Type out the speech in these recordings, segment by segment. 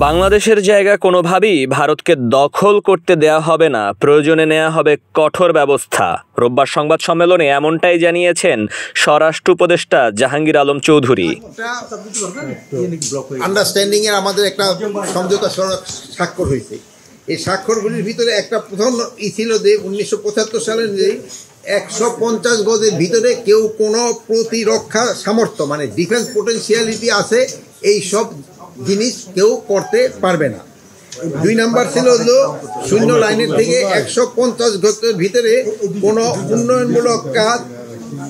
বাংলাদেশের জায়গা কোনোভাবেই ভারতকে দখল করতে দেয়া হবে না, প্রয়োজনে নেওয়া হবে কঠোর ব্যবস্থা। রোববার সংবাদ সম্মেলনে এমনটাই জানিয়েছেন স্বরাষ্ট্র উপদেষ্টা জাহাঙ্গীর আলম চৌধুরী। আন্ডারস্ট্যান্ডিং এর আমাদের একটা সমঝোতা স্বাক্ষর হয়েছে। এই স্বাক্ষরগুলির ভিতরে একটা প্রথম ছিল যে 1975 সালের যে 150 গজের ভিতরে কেউ কোনো প্রতিরক্ষা সামর্থ্য মানে ডিফেন্স পোটেনশিয়ালিটি আছে এই সব জিনিস কেউ করতে পারবে না। 2 নাম্বার ছিল হলো শূন্য লাইনের থেকে 150 গজের ভিতরে কোনো উন্নয়নমূলক কাজ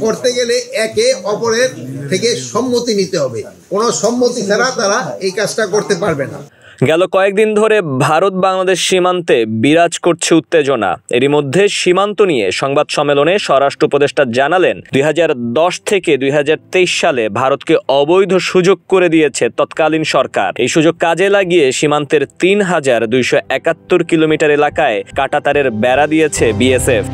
করতে গেলে একে অপরের থেকে সম্মতি নিতে হবে, কোনো সম্মতি ছাড়া তারা এই কাজটা করতে পারবে না। গেল কয়েকদিন ধরে ভারত বাংলাদেশ সীমান্তে বিরাজ করছে উত্তেজনা। এরই মধ্যে সীমান্ত নিয়ে সংবাদ সম্মেলনে স্বরাষ্ট্র উপদেষ্টা জানালেন 2010 থেকে 2023 সালে ভারতকে অবৈধ সুযোগ করে দিয়েছে তৎকালীন সরকার। এই সুযোগ কাজে লাগিয়ে সীমান্তের 3271 কিলোমিটার এলাকায় কাঁটাতারের বেড়া দিয়েছে বিএসএফ।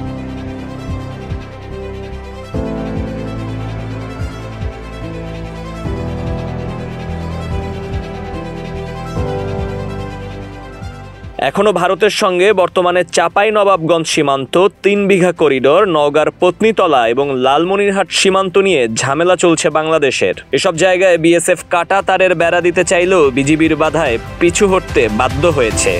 এখনো ভারতের সঙ্গে বর্তমানে চাঁপাইনবাবগঞ্জ সীমান্ত, 3 বিঘা করিডোর, নওগাঁর পত্নীতলা এবং লালমনিরহাট সীমান্ত নিয়ে ঝামেলা চলছে বাংলাদেশের। এসব জায়গায় বিএসএফ কাটা তারের বেড়া দিতে চাইলেও বিজিবির বাধায় পিছু হটতে বাধ্য হয়েছে।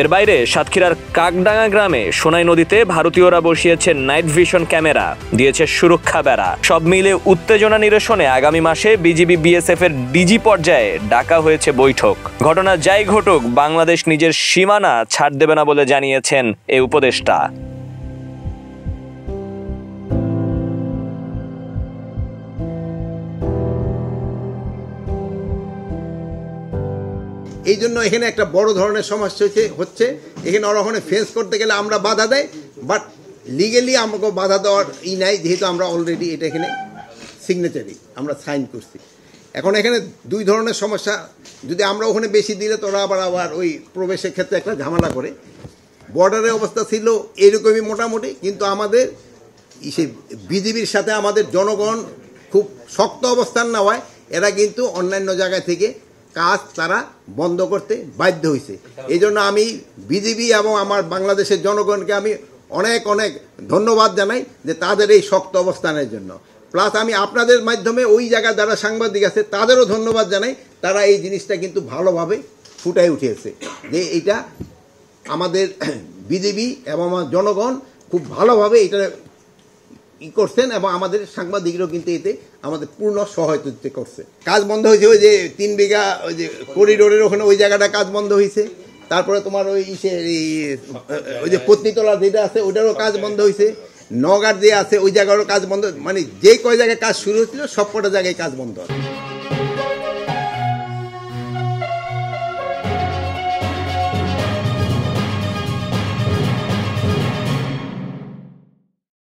এর বাইরে সাতক্ষীরার কাকডাঙ্গা গ্রামে সোনাই নদীতে ভারতীয়রা বসিয়েছে নাইট ভিশন ক্যামেরা, দিয়েছে সুরক্ষা বেড়া। সব মিলে উত্তেজনা নিরসনে আগামী মাসে বিজিবি বিএসএফ এর ডিজি পর্যায়ে ডাকা হয়েছে বৈঠক। ঘটনা যাই ঘটুক, বাংলাদেশ নিজের সীমানা ছাড় দেবে না বলে জানিয়েছেন এই উপদেষ্টা। এই জন্য এখানে একটা বড় ধরনের সমস্যা হচ্ছে। এখানে ওরা ওখানে ফেন্স করতে গেলে আমরা বাধা দেয়, বাট লিগেলি আমাকে বাধা দেওয়ার নাই, যেহেতু আমরা অলরেডি এটা এখানে সিগনেচারি আমরা সাইন করছি। এখন এখানে 2 ধরনের সমস্যা। যদি আমরা ওখানে বেশি দিলে তো ওরা আবার ওই প্রবেশের ক্ষেত্রে একটা ঝামেলা করে। বর্ডারের অবস্থা ছিল এরকমই মোটামুটি, কিন্তু আমাদের সেই বিজিবির সাথে আমাদের জনগণ খুব শক্ত অবস্থান নেওয়ায় এরা কিন্তু অন্যান্য জায়গা থেকে কাজ তারা বন্ধ করতে বাধ্য হয়েছে। এই জন্য আমি বিজিবি এবং আমার বাংলাদেশের জনগণকে আমি অনেক অনেক ধন্যবাদ জানাই যে তাদের এই শক্ত অবস্থানের জন্য। প্লাস আমি আপনাদের মাধ্যমে ওই জায়গায় যারা সাংবাদিক আছে তাদেরও ধন্যবাদ জানাই, তারা এই জিনিসটা কিন্তু ভালোভাবে ফুটাই উঠিয়েছে যে এইটা আমাদের বিজিবি এবং আমার জনগণ খুব ভালোভাবে এটা করছেন এবং আমাদের সাংবাদিকরাও কিন্তু এতে আমাদের পূর্ণ সহায়তা করছে। কাজ বন্ধ হয়েছে, ওই যে 3 বিঘা ওই যে করিডোরের ওখানে ওই জায়গাটা কাজ বন্ধ হয়েছে। তারপরে তোমার ওই যে পত্নীতলা যেটা আছে ওইটারও কাজ বন্ধ হয়েছে। নওগাঁর যে আছে ওই জায়গারও কাজ বন্ধ, মানে যে কয় জায়গায় কাজ শুরু হচ্ছিল সব কটা জায়গায় কাজ বন্ধ হয়।